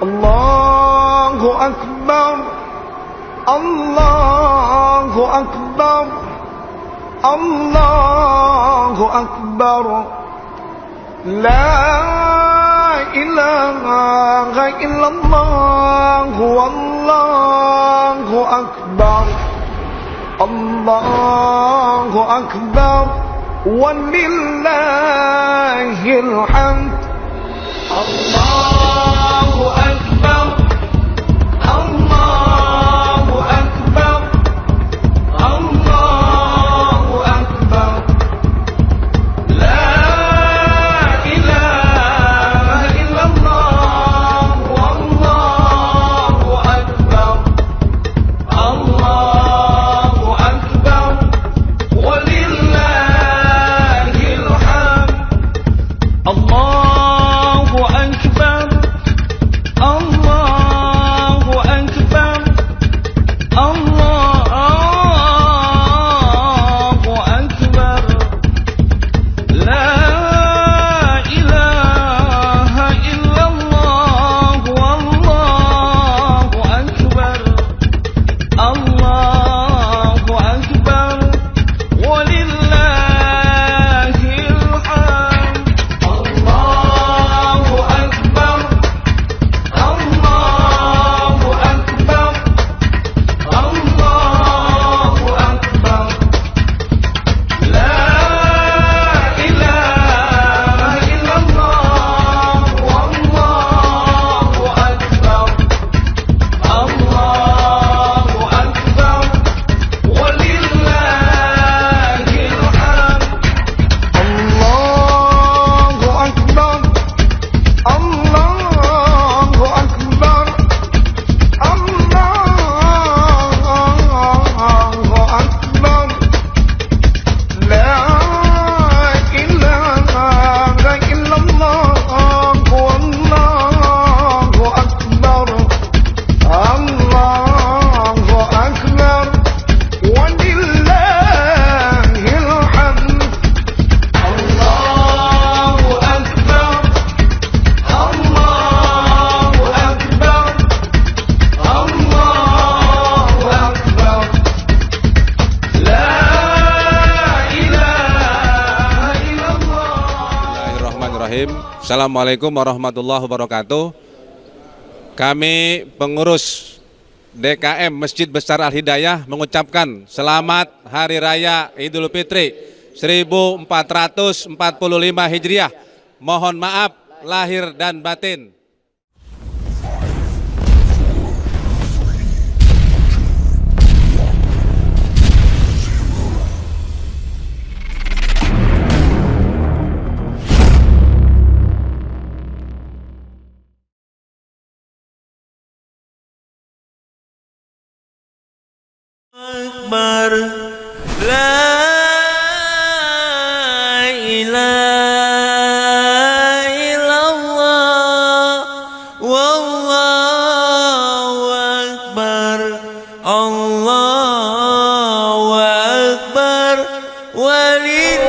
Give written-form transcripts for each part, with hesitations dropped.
Allahu Akbar, Allahu Akbar, Allahu Akbar. La ilaha illallah, wallahu akbar. Allahu akbar, walillahil hamd. Allahu akbar, Allahu akbar, Allahu akbar. La ilaha illallah, wallahu akbar. Allahu akbar, walillahil hamd. Allahu akbar, Allahu akbar, Allahu akbar. La ilaha illallah, wallahu akbar. Allahu akbar, walillahil hamd. Allahu akbar, Allahu akbar, Allahu akbar. La ilaha illallah, wallahu akbar. Allahu akbar, walillahil hamd. Allahu akbar, Allahu akbar, Allahu akbar. La ilaha illallah, wallahu akbar. Allahu akbar, walillahil hamd. Allahu akbar, Allahu akbar, Allahu akbar. La ilaha illallah. Bismillahirrahmanirrahim. Assalamualaikum warahmatullahi wabarakatuh. Kami pengurus DKM Masjid Besar Al Hidayah mengucapkan selamat Hari Raya Idul Fitri 1445 Hijriah. Mohon maaf lahir dan batin. Akbar, la ilaha illallah, wallahu akbar. Allahu akbar, walillahil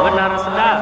Benar sedap.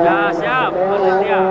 Ya, siap, panitia.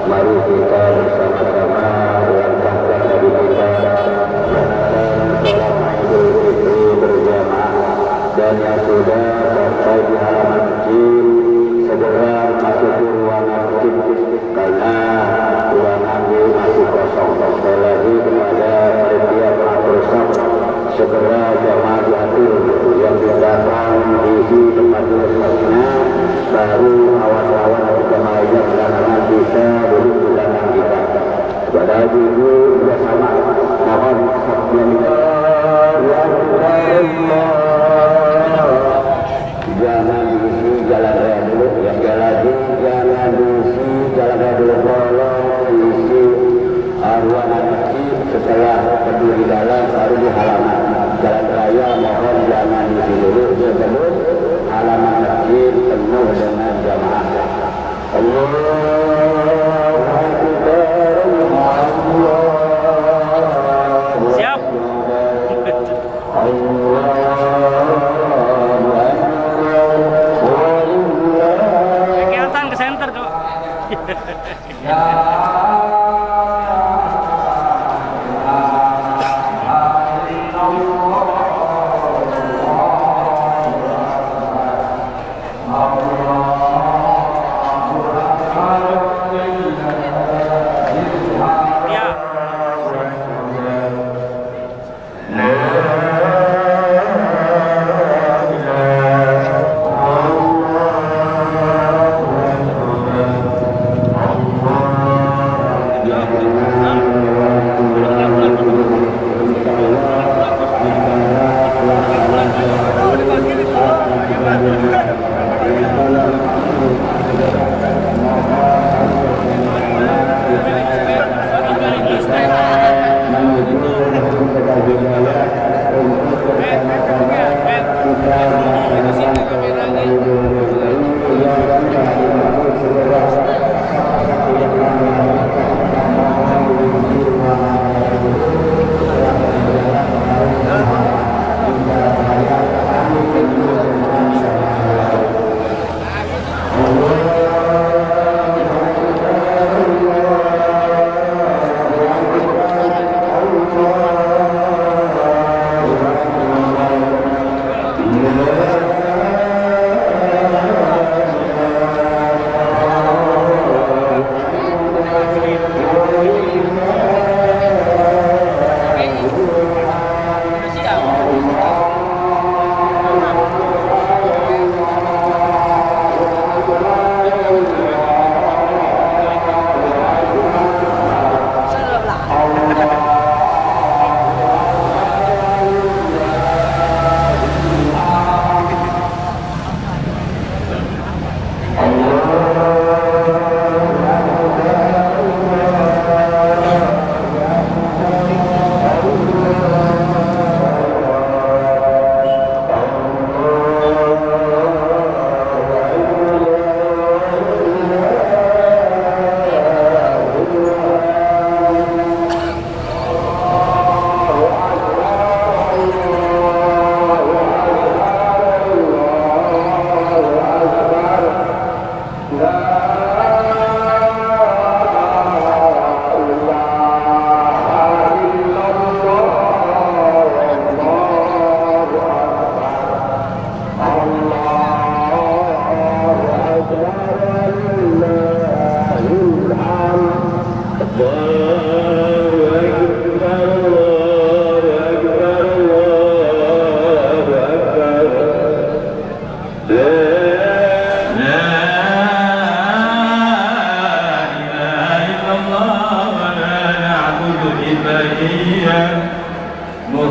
Mari kita bersama-sama melangkahkan diri kita sholat Idul Fitri berjamaah, dan yang sudah sampai di halaman masjid segera masuk ke ruangan masjid karena ruangan ini masih kosong. Sekali lagi kepada panitia pengatur saf, segera jamaah diatur yang datang diisi tempat duduknya, baru awan-awan jamaah yang belakangan bisa duduk di belakang kita. Kepada ibu bersama mohon jangan diisi jalan raya dulu, ya sekali lagi jangan diisi jalan raya dulu, tolong diisi ruangan masjid setelah berdiri dalam baru di halaman jalan raya. Mohon jangan diisi dulu sebelum halaman masjid penuh dengan jamaah. Allahu Akbar, Allahu Siap. Kelihatan ke center tuh. Ya.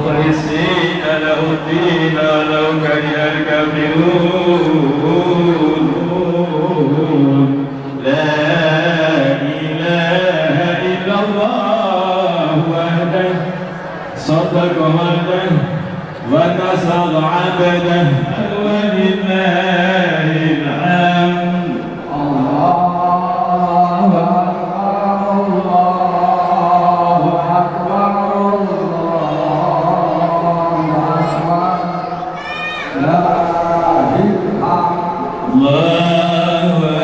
مخلصين له الدين ولو كره الكافرون لا إله إلا الله وحده صدق وعده ونصر عبده ولله الحمد الله أكبر الله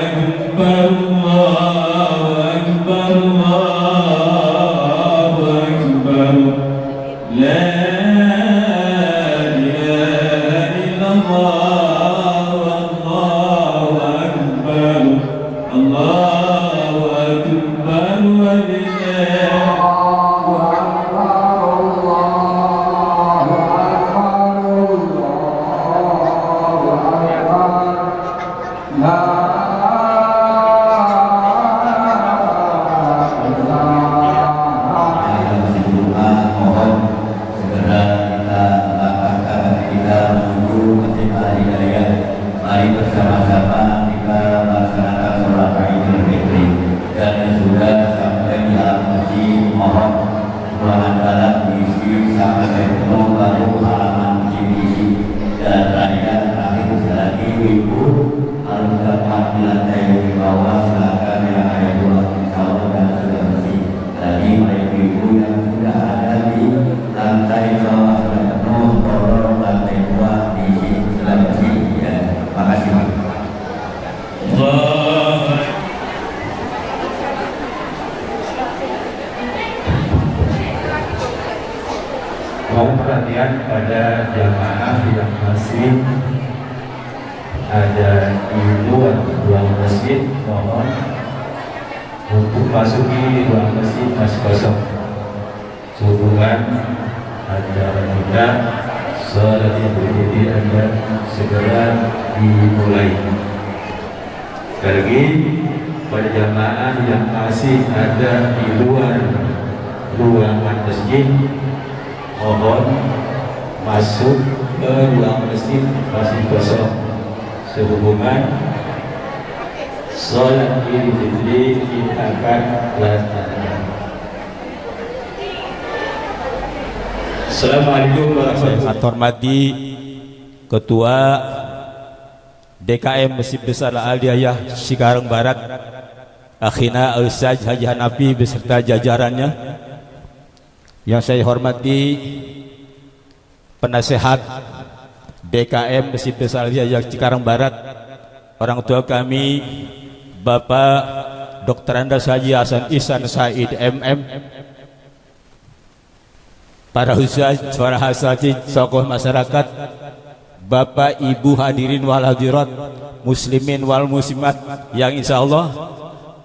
أكبر الله أكبر الله أكبر لا إله إلا الله والله أكبر الله أكبر ولله Mari bersama-sama kita melaksanakan sholat Idul Fitri dan sudah sampai di alam masjid, mohon ruangan dalam diisi sampai penuh baru halaman masjid diisi dan raya terakhir lagi ibu harus dapat di lantai di bawah silakan yang ada dua insya dan sudah bersih lagi ibu yang sudah ada di lantai bawah sudah penuh tolong lantai dua diisi sudah bersih ya. Makasih. Mohon perhatian pada jamaah yang masih ada di luar ruang masjid, mohon untuk masuki ruang masjid masih kosong. Sehubungan acara kita sholat Idul Fitri akan segera dimulai. Sekali lagi pada jamaah yang masih ada di luar ruangan masjid, mohon masuk ke ruang masjid masih kosong. Sehubungan sholat Idul Fitri kita akan laksanakan. Assalamualaikum warahmatullahi wabarakatuh. Saya hormati Ketua DKM Masjid Besar Al-Hidayah Cikarang Barat, Akhina Ustaz Haji Hanafi beserta jajarannya. Yang saya hormati penasehat DKM Masjid Besar Al-Hidayah Cikarang Barat, orang tua kami Bapak Dr. Andas Haji Hasan Ihsan Said MM, para ustaz, para hasatid, tokoh masyarakat, Bapak Ibu hadirin wal hadirat, muslimin wal muslimat yang insya Allah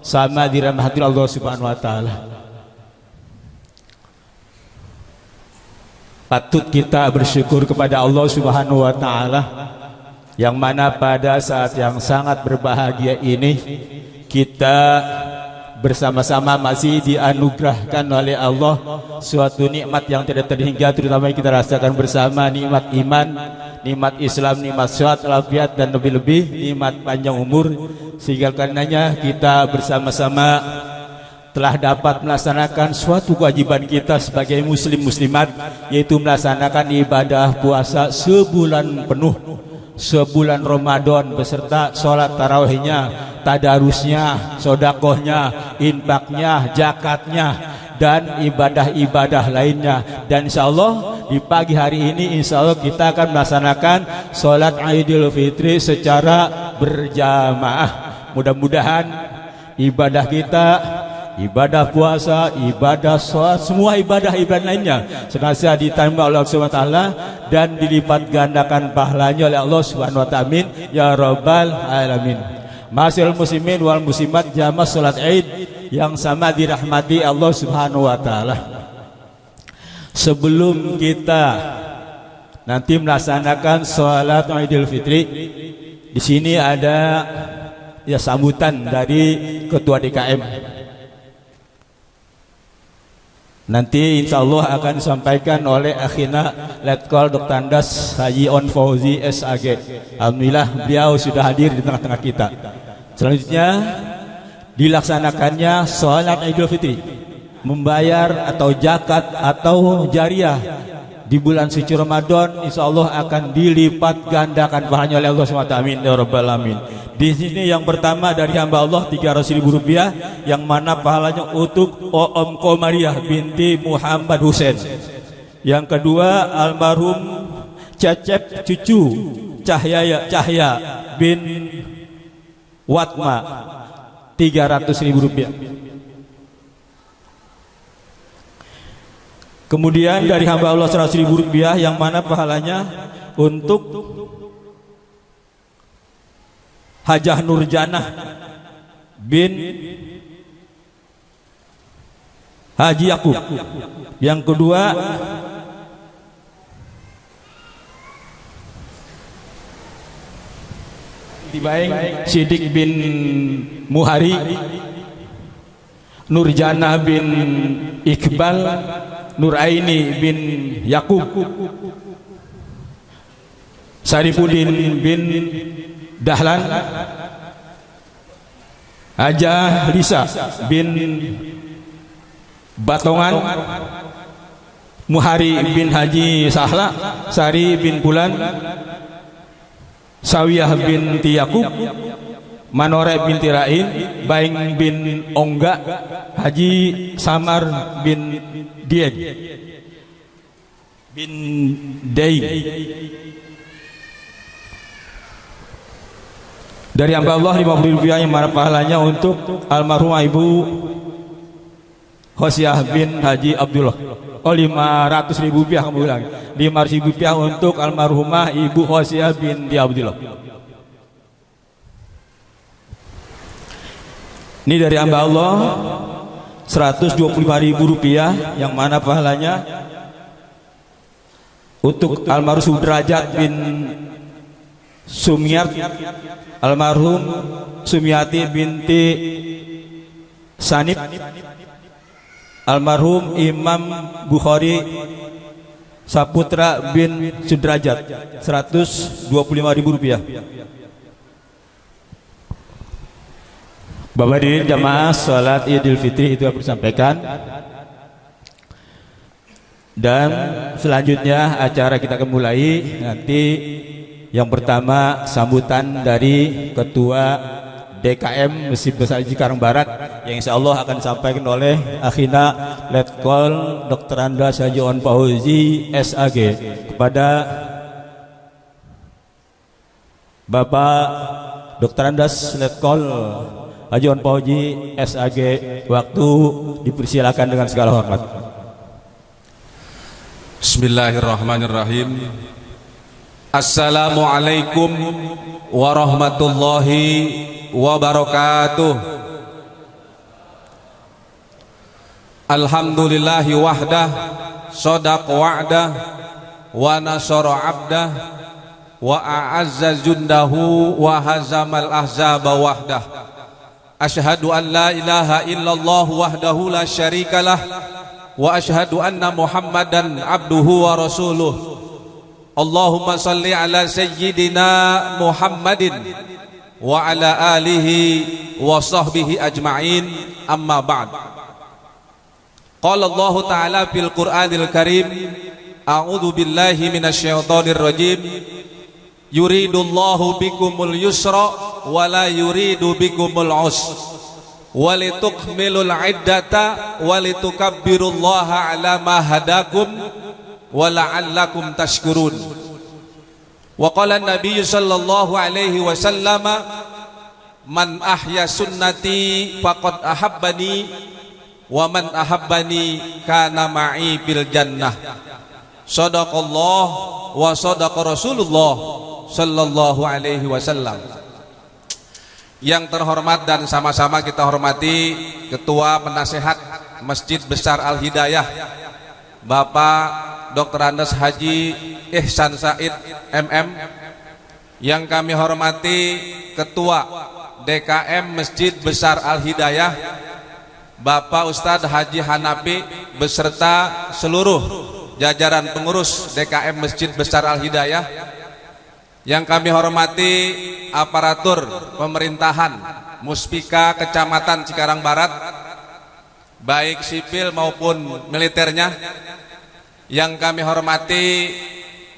sama dirahmati Allah Subhanahu wa taala. Patut kita bersyukur kepada Allah Subhanahu wa taala yang mana pada saat yang sangat berbahagia ini kita bersama-sama masih dianugerahkan oleh Allah suatu nikmat yang tidak terhingga, terutama yang kita rasakan bersama, nikmat iman, nikmat Islam, nikmat sehat, walafiat, dan lebih-lebih nikmat panjang umur, sehingga karenanya kita bersama-sama telah dapat melaksanakan suatu kewajiban kita sebagai muslim muslimat, yaitu melaksanakan ibadah puasa sebulan penuh, sebulan Ramadan beserta sholat tarawihnya, tadarusnya, sodakohnya, infaknya, zakatnya, dan ibadah-ibadah lainnya. Dan insya Allah di pagi hari ini insya Allah kita akan melaksanakan sholat Idul Fitri secara berjamaah. Mudah-mudahan ibadah kita, ibadah puasa, ibadah sholat, semua ibadah-ibadah lainnya senantiasa diterima oleh Allah Subhanahu wa taala dan dilipat gandakan pahalanya oleh Allah Subhanahu wa taala. Amin ya rabbal alamin. Masyaallah muslimin wal muslimat jamaah salat Id yang sama dirahmati Allah Subhanahu wa taala. Sebelum kita nanti melaksanakan salat Idul Fitri, di sini ada ya sambutan dari Ketua DKM. Nanti insya Allah akan disampaikan oleh akhina Letkol Dr. Andas Haji On Fauzi SAG. Alhamdulillah beliau sudah hadir di tengah-tengah kita. Selanjutnya dilaksanakannya sholat Idul Fitri, membayar atau zakat atau jariah di bulan suci Ramadan, insya Allah akan dilipat gandakan pahalanya oleh Allah SWT. Amin ya rabbal alamin. Di sini yang pertama dari hamba Allah 300.000 rupiah, yang mana pahalanya untuk Om Komariah binti Muhammad Husain. Yang kedua almarhum Cecep cucu Cahya bin Watma 300.000 rupiah. Kemudian dari hamba Allah 100.000 rupiah, yang mana pahalanya untuk Hajah Nurjanah bin Haji Yakub. Yang kedua Sidik bin Muhari, Nurjanah bin Iqbal, Nuraini bin Yakub, Saripudin bin Dahlan, Haja Lisa bin Batongan, Muhari bin Haji Sahla, Sari bin Bulan, Sawiyah binti Yakub, Manore binti Rain, Baing bin Ongga, Haji Samar bin Dieng bin Dain. Dari hamba Allah 50 rupiah, yang mana pahalanya untuk almarhumah Ibu Hosiah bin Haji Abdullah. 500.000 rupiah, kamu bilang 500.000 rupiah untuk almarhumah Ibu Hosiah bin Abdullah. Ini dari hamba Allah 125.000 rupiah, yang mana pahalanya untuk almarhum Sudrajat bin Sumiyat, almarhum Sumiyati binti Sanib, almarhum Imam Bukhari Saputra bin Sudrajat 125.000 rupiah. Bapak hadirin jamaah salat Idul Fitri itu aku sampaikan. Dan selanjutnya acara kita akan mulai. Nanti yang pertama sambutan dari Ketua DKM Masjid Besar Cikarang Barat, yang insya Allah akan disampaikan oleh akhina Letkol Dr. Andas Haji On Fauzi SAG kepada Bapak Dr. Andas Letkol Haji On Fauzi SAG. Waktu dipersilakan dengan segala hormat. Bismillahirrahmanirrahim. Assalamualaikum warahmatullahi wabarakatuh. Alhamdulillahi wahdah, sodaq wa'dah, wa nasara abdah, wa a'azza jundahu, wa hazamal ahzaba wahdah. Ashhadu an la ilaha illallah wahdahu la syarikalah, wa ashhadu anna Muhammadan abduhu wa rasuluh. Allahumma salli ala sayyidina Muhammadin wa ala alihi wa sahbihi ajma'in, amma ba'd. Qala Allah ta'ala fil Qur'anil Karim, a'udzu billahi minasyaitonir rajim, yuridullahu bikumul yusra wa la yuridu bikumul usra walitukmilul iddata walitukabbirullaha ala ma hadakum wa la'allakum tashkurun. Wa qala an-nabiy sallallahu alaihi wasallam, man ahya sunnati faqad ahabbani wa man ahabbani kana ma'i bil jannah. Shadaqallah wa shadaqa Rasulullah sallallahu alaihi wasallam. Yang terhormat dan sama-sama kita hormati Ketua Penasehat Masjid Besar Al-Hidayah Bapak Dr. Andas Haji Ihsan Said MM, yang kami hormati Ketua DKM Masjid Besar Al-Hidayah Bapak Ustadz Haji Hanafi beserta seluruh jajaran pengurus DKM Masjid Besar Al-Hidayah, yang kami hormati aparatur pemerintahan Muspika Kecamatan Cikarang Barat, baik sipil maupun militernya, yang kami hormati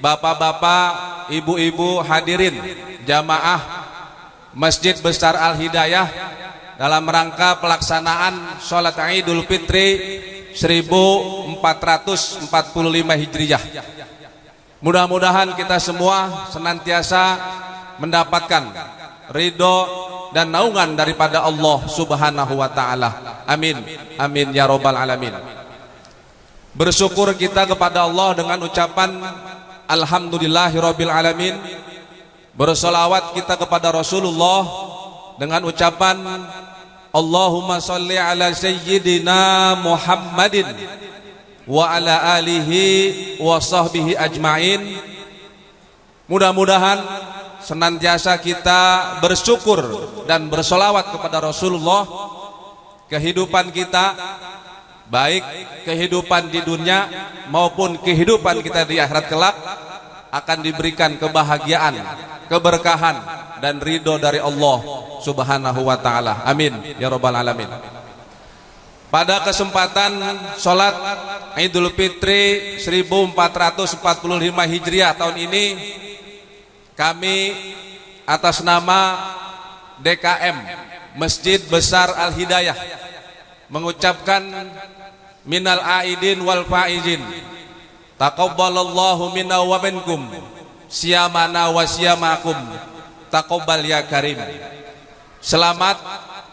bapak-bapak, ibu-ibu hadirin jamaah Masjid Besar Al-Hidayah dalam rangka pelaksanaan sholat Idul Fitri 1445 Hijriah. Mudah-mudahan kita semua senantiasa mendapatkan ridho dan naungan daripada Allah Subhanahu wa Ta'ala. Amin, amin ya Rabbal Alamin. Bersyukur kita kepada Allah dengan ucapan Alhamdulillahirabbil alamin. Bersolawat kita kepada Rasulullah dengan ucapan Allahumma sholli ala sayyidina Muhammadin wa ala alihi wa sahbihi ajma'in. Mudah-mudahan senantiasa kita bersyukur dan bersolawat kepada Rasulullah. Kehidupan kita, baik kehidupan di dunia maupun kehidupan kita di akhirat kelak, akan diberikan kebahagiaan, keberkahan dan ridho dari Allah Subhanahu wa Ta'ala. Amin ya Rabbal Alamin. Pada kesempatan sholat Idul Fitri 1445 Hijriah tahun ini, kami atas nama DKM Masjid Besar Al-Hidayah mengucapkan minal aidin wal faizin, taqabbalallahu minna wa minkum siyamana wa siyamakum, taqabbal ya karim. Selamat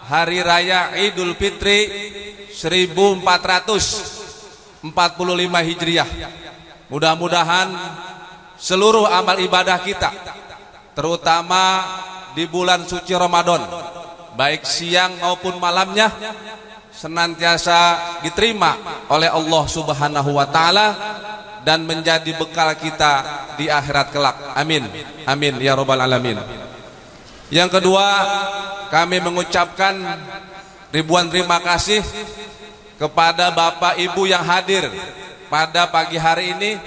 Hari Raya Idul Fitri 1445 Hijriah. Mudah-mudahan seluruh amal ibadah kita, terutama di bulan suci Ramadan, baik siang maupun malamnya, senantiasa diterima oleh Allah Subhanahu wa Ta'ala dan menjadi bekal kita di akhirat kelak. Amin, amin ya Rabbal Alamin. Yang kedua, kami mengucapkan ribuan terima kasih kepada Bapak Ibu yang hadir pada pagi hari ini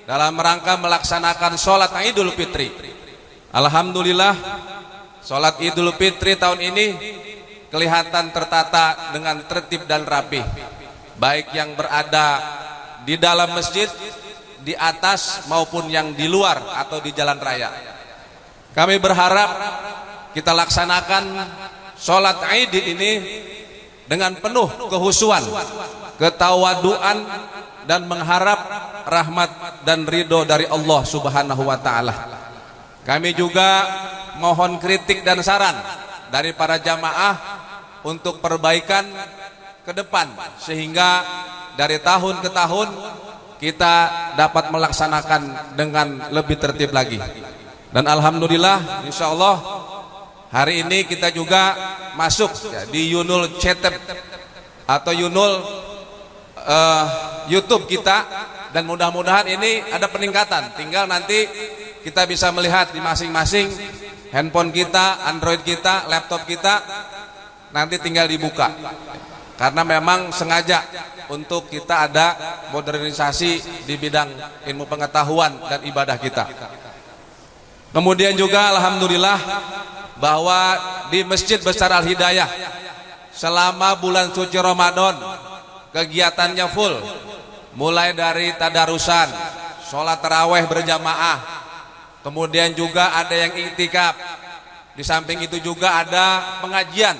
dalam rangka melaksanakan sholat Idul Fitri. Alhamdulillah, sholat Idul Fitri tahun ini kelihatan tertata dengan tertib dan rapi, baik yang berada di dalam masjid, di atas maupun yang di luar atau di jalan raya. Kami berharap kita laksanakan sholat Id ini dengan penuh kehusuan, ketawaduan, dan mengharap rahmat dan ridho dari Allah Subhanahu wa Ta'ala. Kami juga mohon kritik dan saran dari para jamaah untuk perbaikan ke depan, sehingga dari tahun ke tahun kita dapat melaksanakan dengan lebih tertib lagi. Dan alhamdulillah, insya Allah hari ini kita juga masuk di Yunul Cetep atau Yunul YouTube kita, dan mudah-mudahan ini ada peningkatan. Tinggal nanti kita bisa melihat di masing-masing handphone kita, Android kita, laptop kita, nanti tinggal dibuka. Karena memang sengaja untuk kita ada modernisasi di bidang ilmu pengetahuan dan ibadah kita. Kemudian juga alhamdulillah bahwa di Masjid Besar Al-Hidayah selama bulan suci Ramadan kegiatannya full, mulai dari tadarusan, sholat taraweh berjamaah, kemudian juga ada yang iktikaf. Di samping itu juga ada pengajian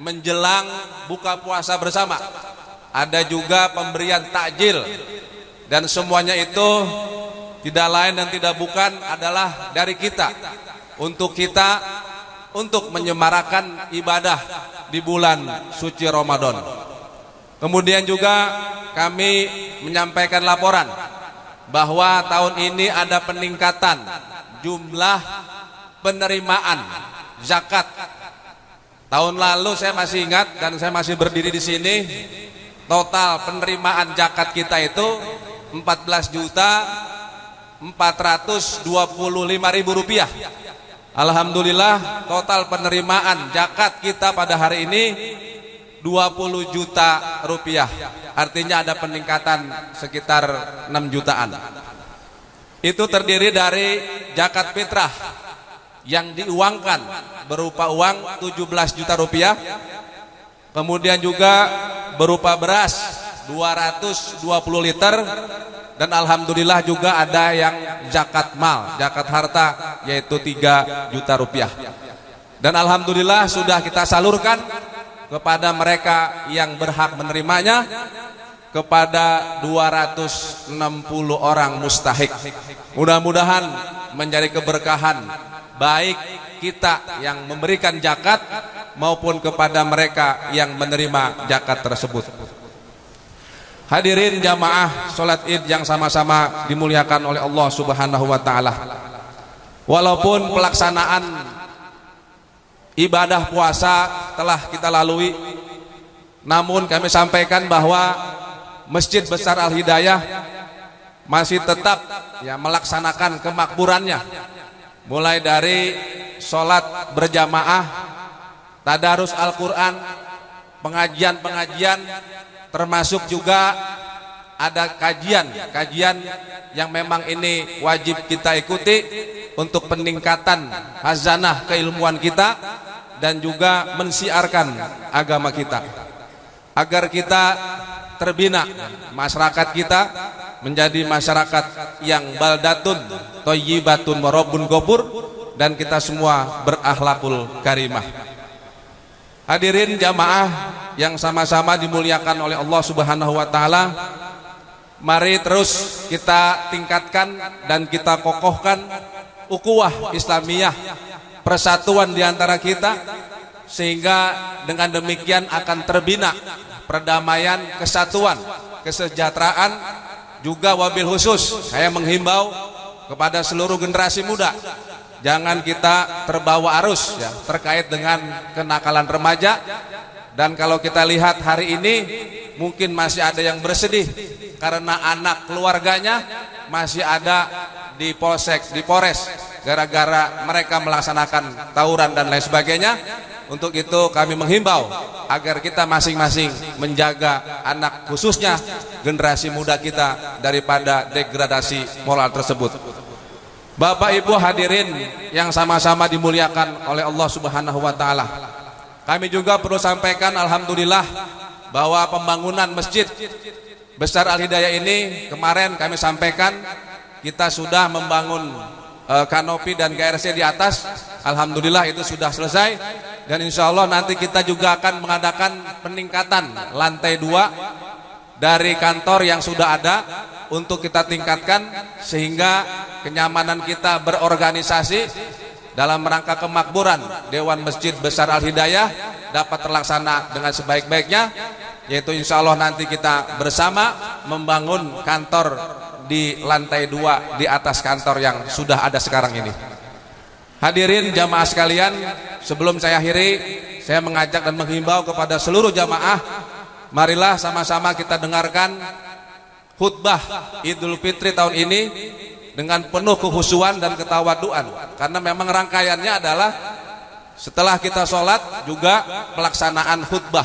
menjelang buka puasa bersama, ada juga pemberian takjil, dan semuanya itu tidak lain dan tidak bukan adalah dari kita untuk menyemarakan ibadah di bulan suci Ramadan. Kemudian juga kami menyampaikan laporan bahwa tahun ini ada peningkatan jumlah penerimaan zakat. Tahun lalu saya masih ingat dan saya masih berdiri di sini, total penerimaan zakat kita itu 14.425.000 rupiah. Alhamdulillah, total penerimaan zakat kita pada hari ini 20 juta rupiah. Artinya ada peningkatan sekitar 6 jutaan. Itu terdiri dari zakat fitrah yang diuangkan berupa uang 17 juta rupiah. Kemudian juga berupa beras 220 liter. Dan alhamdulillah juga ada yang zakat mal, zakat harta, yaitu 3 juta rupiah. Dan alhamdulillah sudah kita salurkan kepada mereka yang berhak menerimanya, kepada 260 orang mustahik. Mudah-mudahan menjadi keberkahan baik kita yang memberikan zakat maupun kepada mereka yang menerima zakat tersebut. Hadirin jamaah salat Id yang sama-sama dimuliakan oleh Allah Subhanahu wa taala. Walaupun pelaksanaan ibadah puasa telah kita lalui, namun kami sampaikan bahwa Masjid Besar Al Hidayah masih tetap melaksanakan kemakmurannya, mulai dari sholat berjamaah, tadarus Al-Quran, pengajian-pengajian, termasuk juga ada kajian yang memang ini wajib kita ikuti untuk peningkatan hazanah keilmuan kita dan juga mensiarkan agama kita, agar kita terbina masyarakat kita menjadi masyarakat yang baldatun thayyibatun wa rabbun ghafur, dan kita semua berakhlakul karimah. Hadirin jamaah yang sama-sama dimuliakan oleh Allah Subhanahu wa taala, mari terus kita tingkatkan dan kita kokohkan ukhuwah Islamiyah, persatuan di antara kita, sehingga dengan demikian akan terbina perdamaian, kesatuan, kesejahteraan. Juga wabil khusus saya menghimbau kepada seluruh generasi muda, jangan kita terbawa arus terkait dengan kenakalan remaja. Dan kalau kita lihat hari ini mungkin masih ada yang bersedih karena anak keluarganya masih ada di polsek, di Polres, gara-gara mereka melaksanakan tawuran dan lain sebagainya. Untuk itu kami menghimbau agar kita masing-masing menjaga anak, khususnya generasi muda kita, daripada degradasi moral tersebut. Bapak Ibu hadirin yang sama-sama dimuliakan oleh Allah Subhanahu wa taala, kami juga perlu sampaikan alhamdulillah bahwa pembangunan Masjid Besar Al Hidayah ini kemarin kami sampaikan kita sudah membangun kanopi dan GRC di atas. Alhamdulillah itu sudah selesai, dan insya Allah nanti kita juga akan mengadakan peningkatan lantai 2 dari kantor yang sudah ada untuk kita tingkatkan, sehingga kenyamanan kita berorganisasi dalam rangka kemakmuran Dewan Masjid Besar Al Hidayah dapat terlaksana dengan sebaik-baiknya, yaitu insya Allah nanti kita bersama membangun kantor di lantai 2 di atas kantor yang sudah ada sekarang ini. Hadirin jamaah sekalian, sebelum saya akhiri, saya mengajak dan menghimbau kepada seluruh jamaah, marilah sama-sama kita dengarkan khutbah Idul Fitri tahun ini dengan penuh kekhusyuan dan ketawaduan, karena memang rangkaiannya adalah setelah kita sholat juga pelaksanaan khutbah.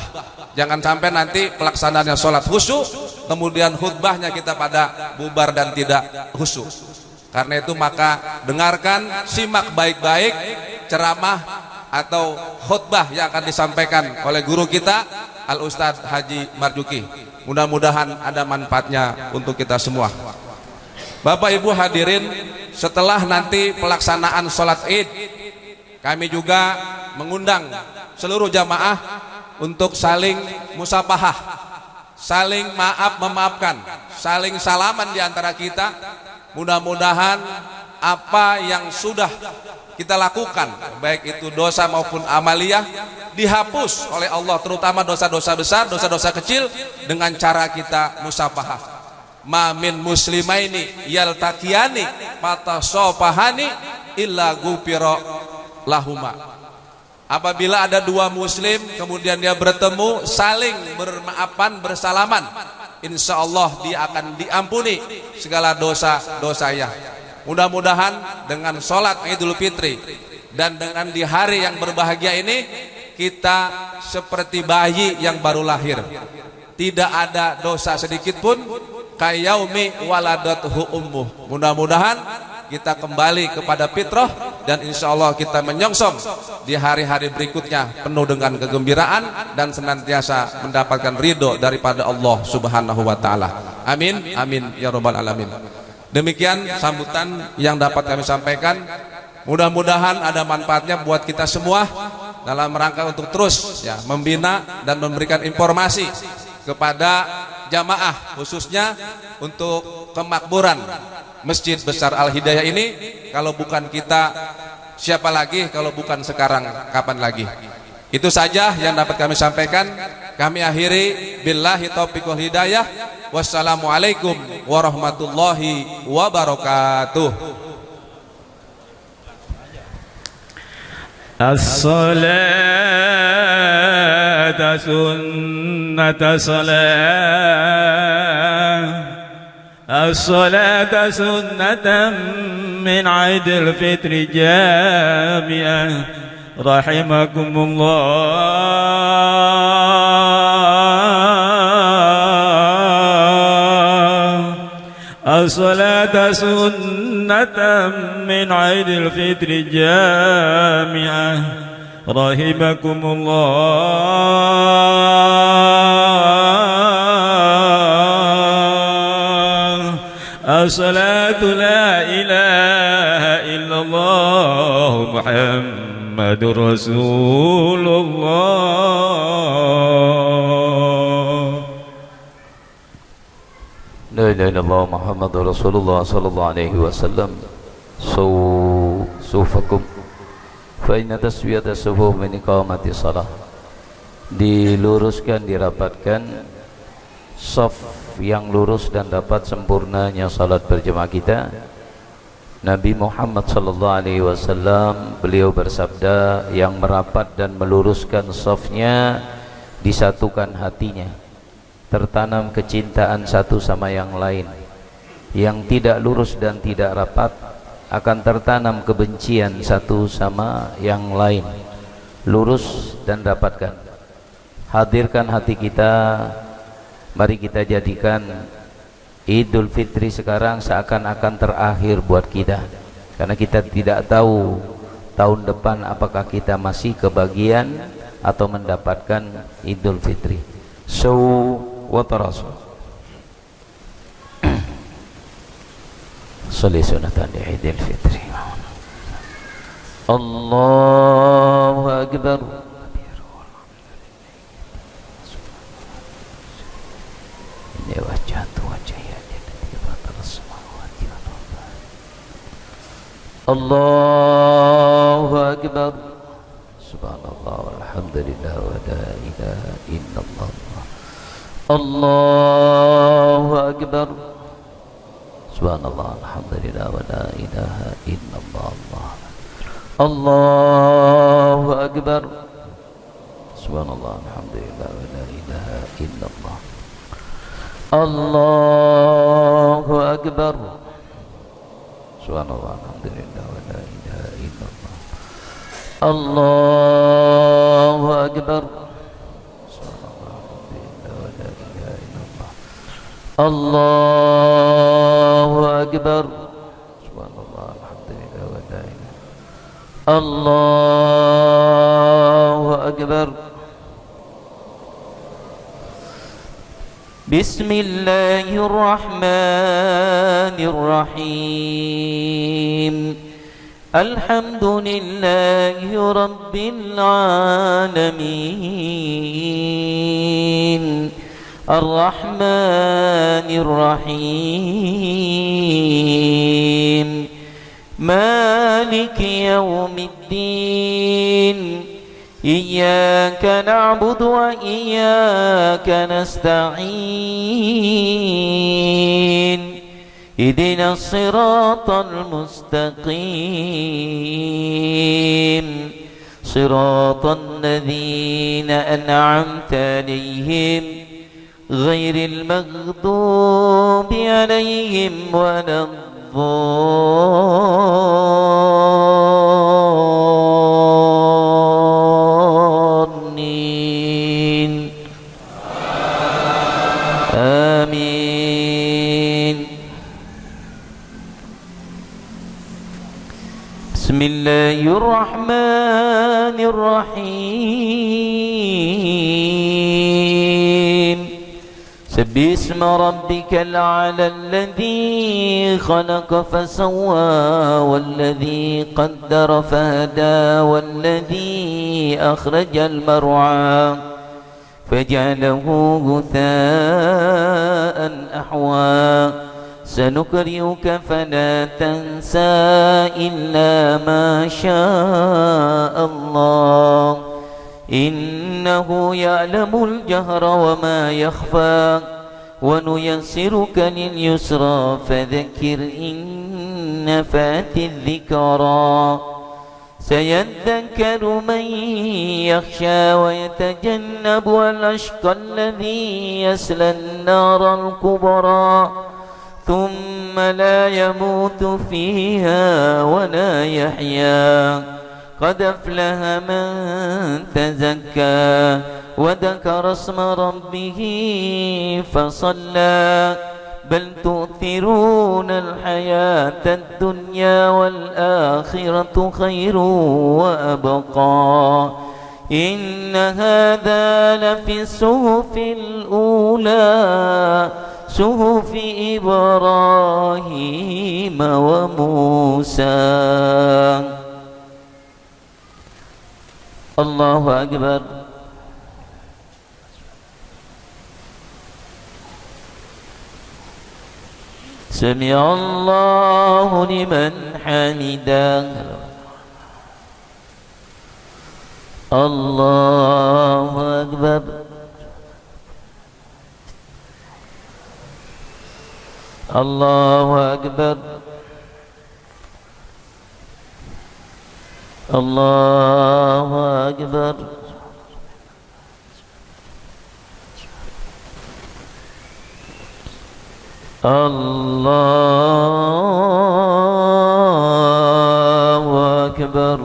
Jangan sampai nanti pelaksanaannya sholat khusyuk, kemudian khutbahnya kita pada bubar dan tidak khusyuk. Karena itu maka dengarkan, simak baik-baik ceramah atau khutbah yang akan disampaikan oleh guru kita Al Ustadz Haji Marjuki. Mudah-mudahan ada manfaatnya untuk kita semua. Bapak Ibu hadirin, setelah nanti pelaksanaan sholat Id, kami juga mengundang seluruh jamaah untuk saling musafahah, saling maaf memaafkan, saling salaman di antara kita. Mudah-mudahan apa yang sudah kita lakukan, baik itu dosa maupun amaliyah, dihapus oleh Allah, terutama dosa-dosa besar, dosa-dosa kecil, dengan cara kita musafahah. Ma min muslimaini yaltaqiyani fatasofahani illa ghufira lahuma. Apabila ada dua muslim kemudian dia bertemu, saling bermaafan, bersalaman, insya Allah dia akan diampuni segala dosa-dosanya. Mudah-mudahan dengan sholat Idul Fitri dan dengan di hari yang berbahagia ini, kita seperti bayi yang baru lahir, tidak ada dosa sedikit pun, kayaumi waladathu ummuh. Mudah-mudahan kita kembali kepada fitrah dan insya Allah kita menyongsong di hari-hari berikutnya penuh dengan kegembiraan dan senantiasa mendapatkan ridho daripada Allah Subhanahu wa taala. Amin amin ya rabbal alamin. Demikian sambutan yang dapat kami sampaikan. Mudah-mudahan ada manfaatnya buat kita semua dalam rangka untuk terus ya membina dan memberikan informasi kepada jamaah, khususnya untuk kemakmuran Masjid Besar Al Hidayah ini. Kalau bukan kita, siapa lagi? Kalau bukan sekarang, kapan lagi? Itu saja yang dapat kami sampaikan. Kami akhiri billahi taufiq wal hidayah. Wassalamualaikum warahmatullahi wabarakatuh. As-salata sunnata salat, as-salata sunnatan min Aidil Fitri jami'ah rahimakumullah. As-salata sunnatan min Aidil Fitri jami'ah rahimakumullah. As-salatu la ilaha illallah Muhammadur Rasulullah. La ilaha illallah Muhammadur Rasulullah sallallahu alaihi wasallam. Sufakum fa inna taswiyata sufuh min iqamati shalah. Diluruskan, dirapatkan saf yang lurus dan dapat sempurnanya salat berjemaah kita. Nabi Muhammad sallallahu alaihi wasallam beliau bersabda, yang merapat dan meluruskan safnya disatukan hatinya, tertanam kecintaan satu sama yang lain. Yang tidak lurus dan tidak rapat akan tertanam kebencian satu sama yang lain. Lurus dan rapatkan, hadirkan hati kita. Mari kita jadikan Idul Fitri sekarang seakan-akan terakhir buat kita, karena kita tidak tahu tahun depan apakah kita masih kebagian atau mendapatkan Idul Fitri. Wa tarasul Salli sunatan di Idul Fitri. Allahu Akbar. Ini wajah Allahu Akbar. Subhanallah walhamdulillah wa la ilaha illallah. Allahu Akbar. Subhanallah alhamdulillah wa la ilaha illallah. Allahu Akbar. Subhanallah alhamdulillah wa la ilaha illallah. Allahu Akbar. Subhanallah alhamdulillah wa la ilaha illallah. Allahu Akbar. Allahu Akbar. Subhanallah alhamdulillah wa la ilaha. Allahu Akbar. Bismillahirrahmanirrahim. Alhamdulillahi rabbil alamin. Ar-Rahmanir Rahim. Maliki yaumiddin. Iyyaka na'budu wa iyyaka nasta'in. Ihdinas siratal mustaqim. Siratal ladzina an'amta 'alaihim ghairil maghdubi 'alaihim waladdallin. بسم الله الرحمن الرحيم سبح اسم ربك الأعلى الذي خلق فسوى والذي قدر فهدى والذي أخرج المرعى فجعله غثاء أحوى سنقرئك فلا تنسى إلا ما شاء الله إنه يعلم الجهر وما يخفى ونيسرك لليسرى فذكر إن نفعت الذكرى سيذكر من يخشى ويتجنبها الأشقى الذي يصلى النار الكبرى ثم لا يموت فيها ولا يحيا قد أفلح من تزكى وذكر اسم ربه فصلى بل تؤثرون الحياة الدنيا والآخرة خير وأبقى إن هذا لفي الصحف الأولى صحف إبراهيم وموسى. الله أكبر. سمع الله لمن حمده. الله أكبر. الله أكبر. الله أكبر. الله أكبر.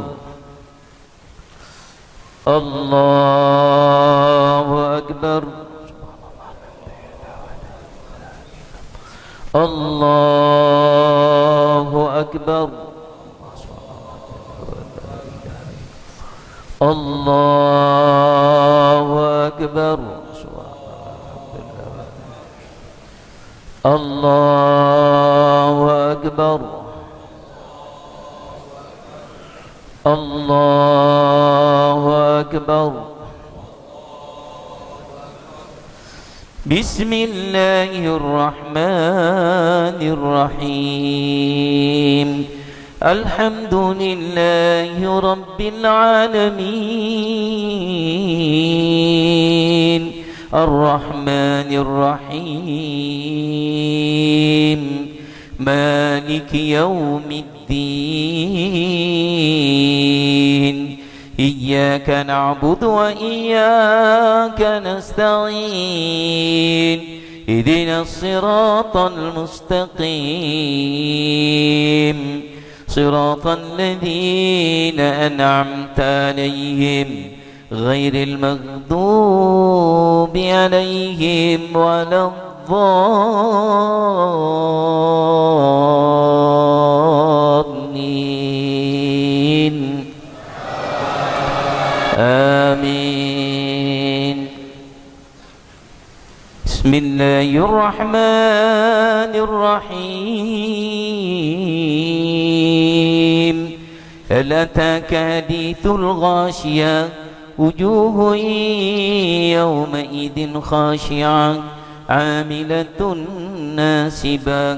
الله أكبر. الله أكبر. الله أكبر. الله أكبر. الله أكبر. بسم الله الرحمن الرحيم الحمد لله رب العالمين الرحمن الرحيم مالك يوم الدين إياك نعبد وإياك نستعين اهدنا الصراط المستقيم صراط الذين أنعمت عليهم غير المغضوب عليهم ولا الضالين آمين. بسم الله الرحمن الرحيم هل أتاك حديث الغاشية وجوه يومئذ خاشعة عاملة ناصبة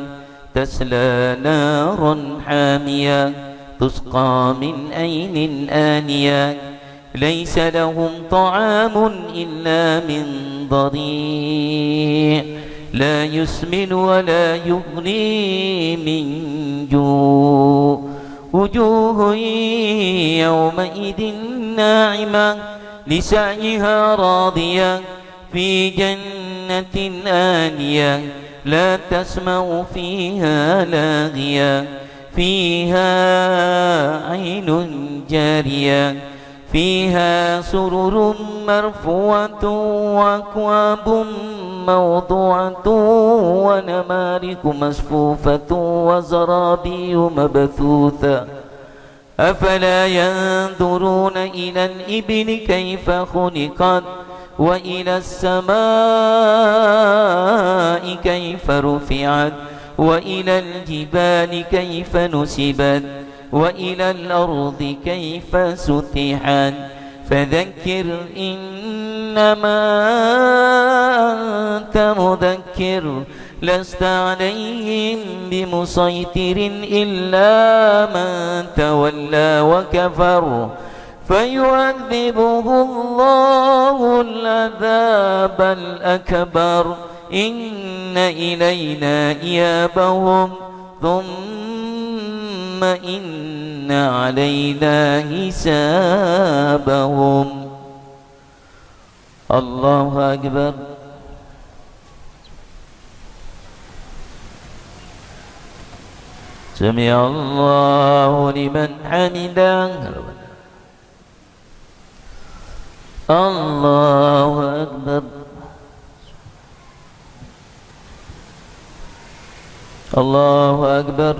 تسلى نارا حامية تسقى من عين آنية ليس لهم طعام إلا من ضريع لا يسمن ولا يغني من جوع وجوه يومئذ ناعمة لسعيها راضية في جنة آنية لا تسمع فيها لاغية فيها عين جارية فيها سرر مرفوعة وأكواب موضوعة ونمارق مصفوفة وزرابي مبثوثة أفلا ينظرون إلى الإبل كيف خلقت وإلى السماء كيف رفعت وإلى الجبال كيف نسبت وإلى الأرض كيف سطحت فذكر إنما أنت مذكر لست عليهم بمسيطر إلا من تولى وكفر فيعذبه الله العذاب الأكبر إن إلينا إيابهم ثم إن علينا حسابهم. الله أكبر. سمع الله لمن حمده. الله أكبر. الله أكبر.